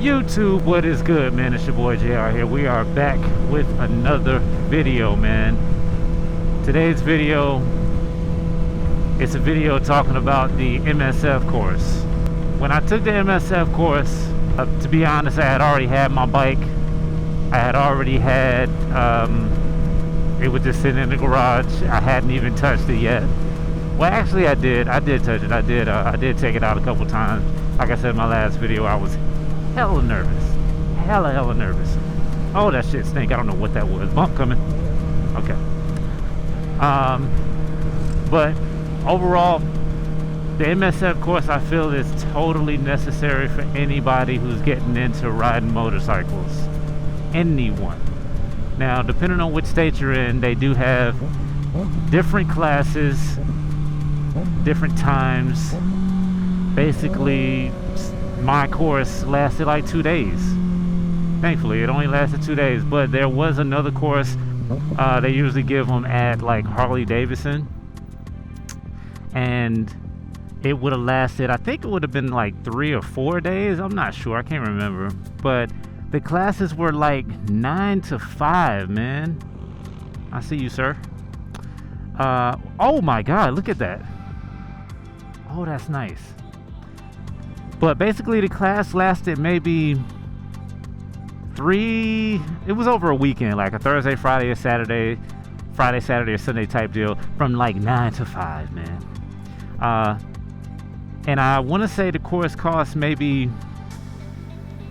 YouTube, what is good, man? It's your boy JR here. We are back with another video, man. Today's video, it's a video talking about the MSF course. When I took the MSF course, to be honest, I had already had my bike. I had already had, it was just sitting in the garage. I hadn't even touched it yet. Well, actually I did touch it. I did take it out a couple times. Like I said in my last video, I was hella nervous. Hella nervous. Oh, that shit stink. I don't know what that was. Bump coming. Okay. But overall, the MSF course, I feel, is totally necessary for anybody who's getting into riding motorcycles. Anyone. Now, depending on which state you're in, they do have different classes, different times. Basically, my course lasted like 2 days. Thankfully, it only lasted 2 days. But there was another course. They usually give them at like Harley Davidson, and it would have lasted, I think it would have been like 3 or 4 days. I'm not sure. I can't remember. But the classes were like 9 to 5, man. I see you, sir. Oh my God, look at that. Oh, that's nice. But basically the class lasted maybe it was over a weekend, like a Thursday, Friday, or Saturday, Friday, Saturday, or Sunday type deal, from like 9 to 5, man. And I want to say the course cost maybe,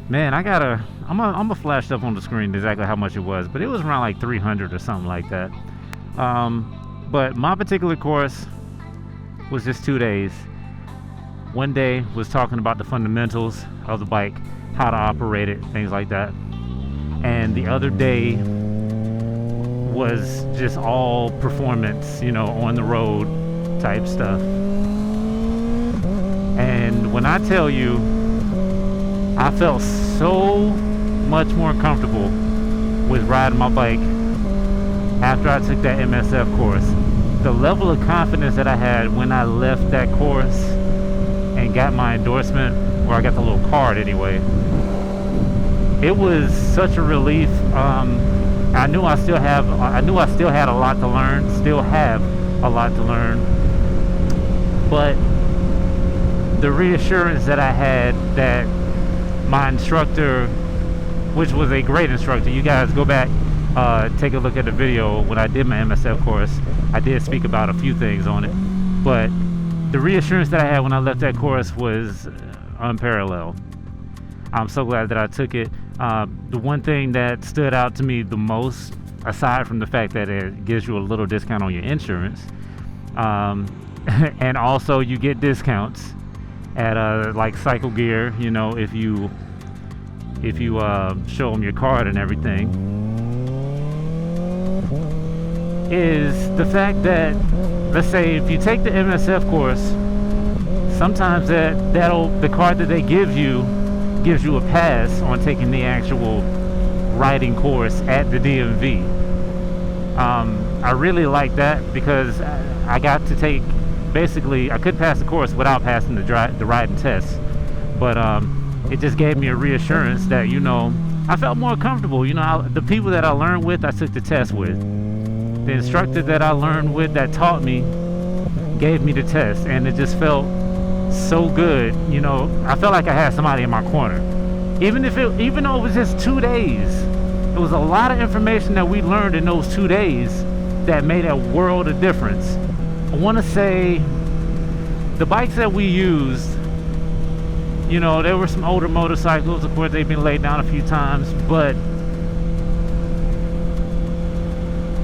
man, I'm gonna flash up on the screen exactly how much it was, but it was around like 300 or something like that. But my particular course was just 2 days. One day was talking about the fundamentals of the bike, how to operate it, things like that. And the other day was just all performance, on the road type stuff. And when I tell you, I felt so much more comfortable with riding my bike after I took that MSF course. The level of confidence that I had when I left that course and got my endorsement, or I got the little card anyway, it was such a relief. I knew I still had a lot to learn, still have a lot to learn, but the reassurance that I had that my instructor, which was a great instructor, you guys go back, take a look at the video when I did my MSF course. I did speak about a few things on it, but the reassurance that I had when I left that course was unparalleled. I'm so glad that I took it. The one thing that stood out to me the most, aside from the fact that it gives you a little discount on your insurance, and also you get discounts at like Cycle Gear, if you show them your card and everything, is the fact that, let's say if you take the MSF course, sometimes the card that they give you gives you a pass on taking the actual riding course at the DMV. I really like that because I got to take, basically I could pass the course without passing the riding test, but it just gave me a reassurance that I felt more comfortable. The people that I learned with, I took the test with. The instructor that I learned with, that taught me, gave me the test, and it just felt so good. I felt like I had somebody in my corner. Even though it was just 2 days, it was a lot of information that we learned in those 2 days that made a world of difference. I want to say the bikes that we used, there were some older motorcycles. Of course, they've been laid down a few times, but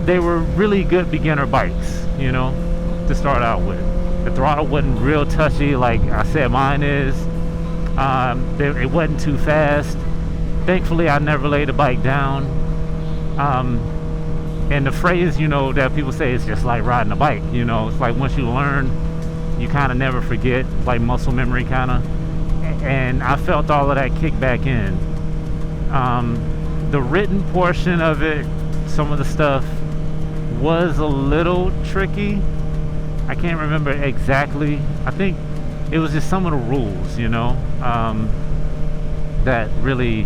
they were really good beginner bikes, to start out with. The throttle wasn't real touchy like I said mine is. It wasn't too fast. Thankfully, I never laid the bike down. And the phrase, that people say, is just like riding a bike. It's like once you learn, you kind of never forget. It's like muscle memory kind of. And I felt all of that kick back in. The written portion of it, some of the stuff was a little tricky. I can't remember exactly. I think it was just some of the rules, that really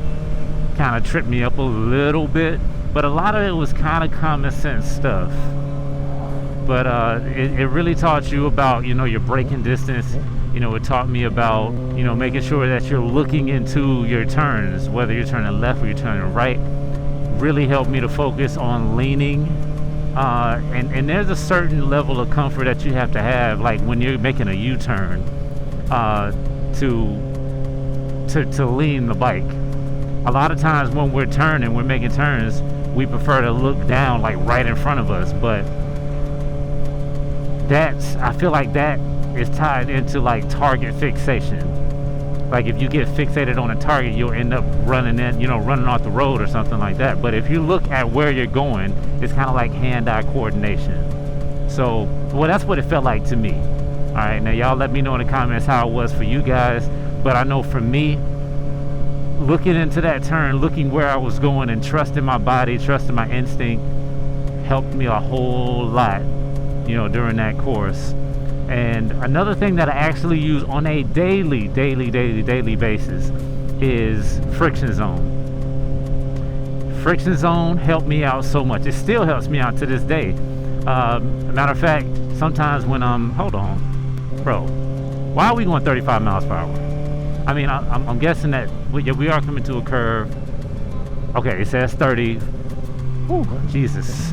kind of tripped me up a little bit, but a lot of it was kind of common sense stuff. But it really taught you about, you know, your braking distance. You know, it taught me about, you know, making sure that you're looking into your turns, whether you're turning left or you're turning right. Really helped me to focus on leaning. And there's a certain level of comfort that you have to have, like when you're making a U-turn, to lean the bike. A lot of times when we're turning, we're making turns, we prefer to look down, like right in front of us. But I feel like that is tied into like target fixation. Like if you get fixated on a target, you'll end up running off the road or something like that. But if you look at where you're going, it's kind of like hand-eye coordination. So, well, that's what it felt like to me. All right, now y'all let me know in the comments how it was for you guys. But I know for me, looking into that turn, looking where I was going and trusting my body, trusting my instinct, helped me a whole lot, you know, during that course. And another thing that I actually use on a daily basis is friction zone. Friction zone helped me out so much. It still helps me out to this day. Matter of fact, sometimes when hold on, bro, why are we going 35 miles per hour? I mean, I'm guessing that we are coming to a curve. Okay, it says 30. Whew, Jesus.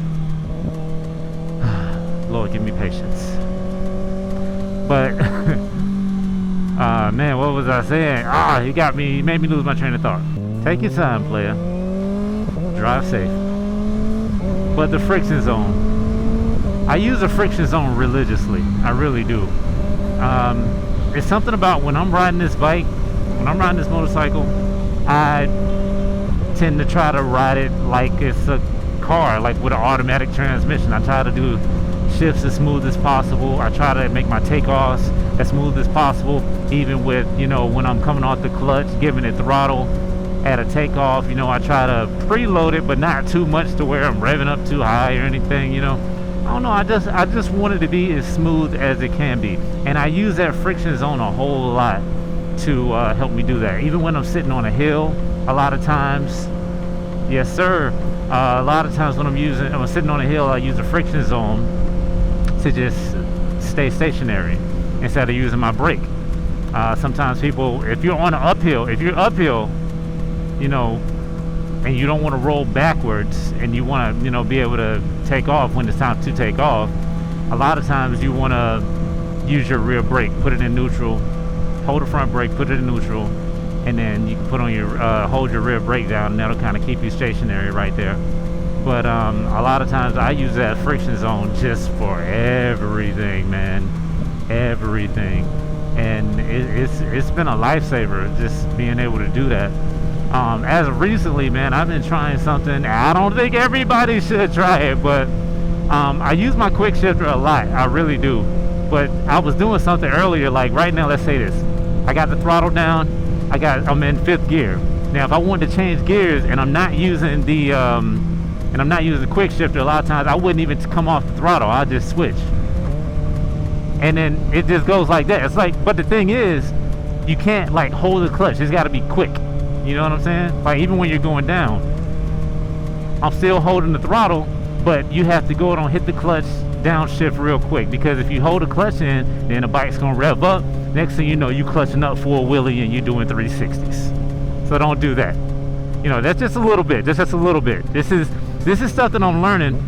Lord, give me patience. But, man, what was I saying? He made me lose my train of thought. Take your time, player. Drive safe. But the friction zone. I use the friction zone religiously. I really do. It's something about when I'm riding this bike, when I'm riding this motorcycle, I tend to try to ride it like it's a car, like with an automatic transmission. I try to do shifts as smooth as possible. I try to make my takeoffs as smooth as possible, even with, you know, when I'm coming off the clutch, giving it throttle at a takeoff. You know, I try to preload it, but not too much to where I'm revving up too high or anything, you know. I don't know, I just want it to be as smooth as it can be. And I use that friction zone a whole lot to help me do that. Even when I'm sitting on a hill, a lot of times, yes sir, a lot of times when I'm sitting on a hill, I use a friction zone to just stay stationary instead of using my brake. Sometimes people, if you're uphill, you know, and you don't want to roll backwards and you want to, you know, be able to take off when it's time to take off, a lot of times you want to use your rear brake, put it in neutral, hold the front brake, put it in neutral, and then you can put on your hold your rear brake down, and that'll kind of keep you stationary right there. But a lot of times I use that friction zone just for everything, man, everything. And it's been a lifesaver just being able to do that. As of recently, man, I've been trying something. I don't think everybody should try it, but I use my quick shifter a lot. I really do. But I was doing something earlier, like right now, let's say this. I got the throttle down. I'm in 5th gear. Now, if I wanted to change gears and I'm not using the quick shifter, a lot of times I wouldn't even come off the throttle. I'll just switch. And then it just goes like that. It's like, but the thing is, you can't like hold the clutch. It's got to be quick. You know what I'm saying? Like even when you're going down, I'm still holding the throttle, but you have to go and hit the clutch downshift real quick, because if you hold the clutch in, then the bike's gonna rev up. Next thing you know, you clutching up for a wheelie and you're doing 360s. So don't do that. You know, that's just a little bit. Just a little bit. This is stuff that I'm learning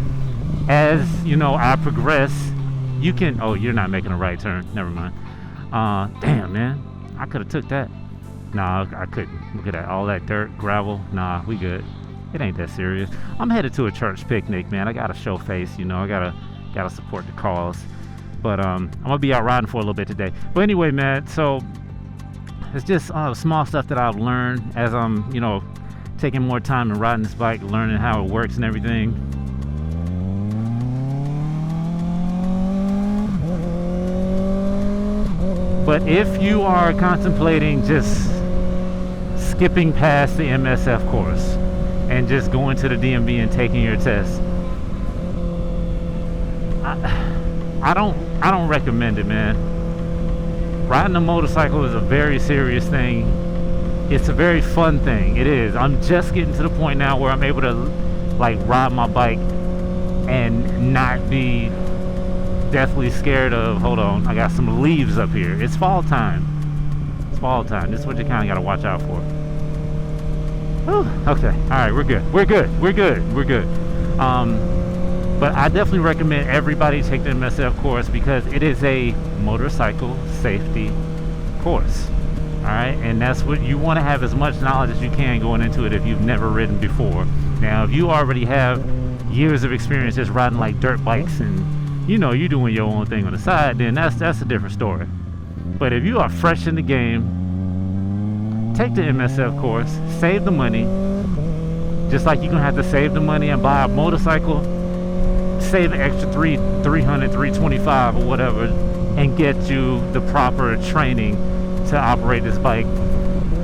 as, you know, I progress. You can, oh, you're not making a right turn. Never mind. Damn, man. I could have took that. Nah, I couldn't. Look at that. All that dirt, gravel. Nah, we good. It ain't that serious. I'm headed to a church picnic, man. I gotta show face, you know. I gotta support the cause. But I'm gonna be out riding for a little bit today. But anyway, man, so it's just small stuff that I've learned as I'm, you know, taking more time and riding this bike, learning how it works and everything. But if you are contemplating just skipping past the MSF course and just going to the DMV and taking your test, I don't recommend it, man. Riding a motorcycle is a very serious thing. it's a very fun thing. It is. I'm just getting to the point now where I'm able to like ride my bike and not be deathly scared of, hold on, I got some leaves up here. It's fall time. It's fall time. This is what you kind of got to watch out for. Whew, okay, all right, we're good. But I definitely recommend everybody take the MSF course because it is a motorcycle safety course. All right, and that's what you want to have, as much knowledge as you can going into it if you've never ridden before. Now, if you already have years of experience just riding like dirt bikes and you know you're doing your own thing on the side, then that's a different story. But if you are fresh in the game, take the MSF course, save the money, just like you're gonna have to save the money and buy a motorcycle. Save an extra $300, $325 or whatever, and get you the proper training to operate this bike,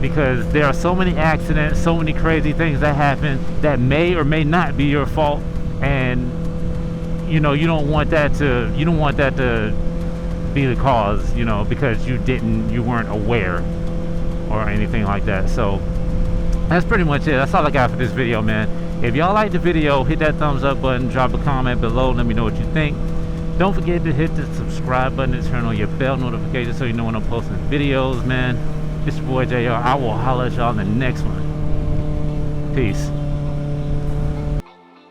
because there are so many accidents, so many crazy things that happen that may or may not be your fault, and you know you don't want that to be the cause, you know, because you weren't aware or anything like that. So that's pretty much it. That's all I got for this video, man. If y'all like the video, hit that thumbs up button, drop a comment below, let me know what you think. Don't forget to hit the subscribe button and turn on your bell notifications so you know when I'm posting videos, man. It's your boy JR. I will holler at y'all in the next one. Peace.